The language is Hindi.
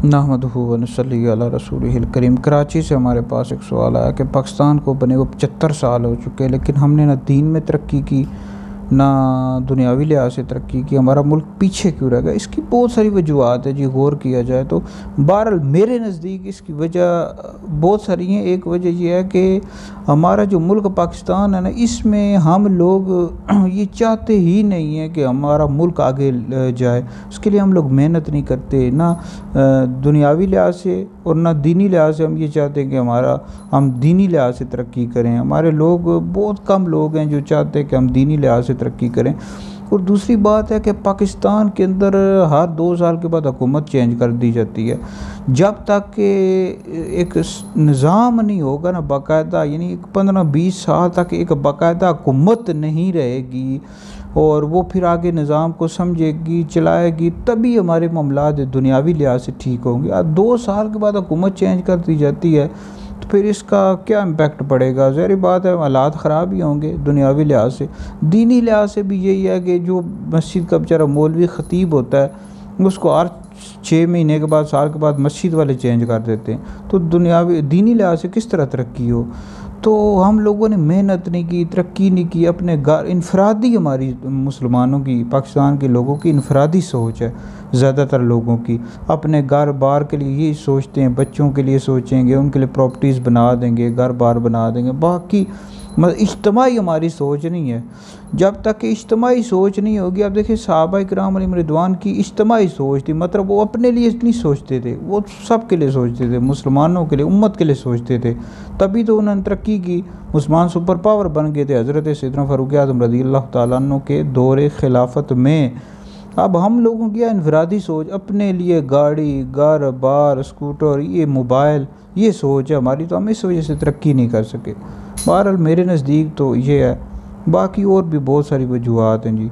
नहमदुहु व नसल्ली अला रसूलिहिल करीम। कराची से हमारे पास एक सवाल आया कि पाकिस्तान को बने वो 75 साल हो चुके हैं, लेकिन हमने ना दीन में तरक्की की ना दुनियावी लिहाज से तरक्की की। हमारा मुल्क पीछे क्यों रह गया? इसकी बहुत सारी वजूहत है जी, गौर किया जाए तो। बहरहाल मेरे नज़दीक इसकी वजह बहुत सारी हैं। एक वजह यह है कि हमारा जो मुल्क पाकिस्तान है ना, इसमें हम लोग ये चाहते ही नहीं हैं कि हमारा मुल्क आगे जाए। उसके लिए हम लोग मेहनत नहीं करते, ना दुनियावी लिहाज से और ना दीनी लिहाज से। हम ये चाहते हैं कि हम दीनी लिहाज से तरक्की करें। हमारे लोग, बहुत कम लोग हैं जो चाहते हैं कि हम दीनी लिहाज से तरक्की करें। और दूसरी बात है कि पाकिस्तान के अंदर हर 2 साल के बाद हुकूमत चेंज कर दी जाती है। जब तक कि एक निज़ाम नहीं होगा ना बाकायदा, यानी 15-20 साल तक एक बाकायदा हुकूमत नहीं रहेगी और वो फिर आगे निज़ाम को समझेगी, चलाएगी, तभी हमारे मामलात दुनियावी लिहाज से ठीक होंगे। 2 साल के बाद हुकूमत चेंज कर दी जाती है तो फिर इसका क्या इम्पेक्ट पड़ेगा? ज़ाहिर बात है हालात ख़राब ही होंगे दुनियावी लिहाज से। दीनी लिहाज से भी यही है कि जो मस्जिद का बेचारा मौलवी ख़तीब होता है, उसको हर 6 महीने के बाद, साल के बाद मस्जिद वाले चेंज कर देते हैं। तो दुनियावी दीनी लिहाज से किस तरह तरक्की हो? तो हम लोगों ने मेहनत नहीं की, तरक्की नहीं की। अपने घर इनफरादी, हमारी मुसलमानों की, पाकिस्तान के लोगों की इनफरादी सोच है ज़्यादातर लोगों की। अपने घर बार के लिए यही सोचते हैं, बच्चों के लिए सोचेंगे, उनके लिए प्रॉपर्टीज़ बना देंगे, घर बार बना देंगे। बाकी मतलब इज्तमाही हमारी सोच नहीं है। जब तक कि इज्तमाही सोच नहीं होगी, अब देखिए सहाबा इकराम अलैहिम रिदवान की इज्तमाही सोच थी। मतलब वो अपने लिए नहीं सोचते थे, वो सब के लिए सोचते थे, मुसलमानों के लिए, उम्मत के लिए सोचते थे। तभी तो उन्होंने तरक्की की, मुसलमान सुपर पावर बन गए थे हज़रत सैयदना फ़ारूक आज़म रज़ियल्लाहु ताला अन्हु के दौरे खिलाफत में। अब हम लोगों की इनफरादी सोच, अपने लिए गाड़ी, घर बार, स्कूटर, ये मोबाइल, ये सोच है हमारी, तो हम इस वजह से तरक्की नहीं कर सके। बहरहाल मेरे नज़दीक तो ये है, बाकी और भी बहुत सारी वजूहत हैं जी।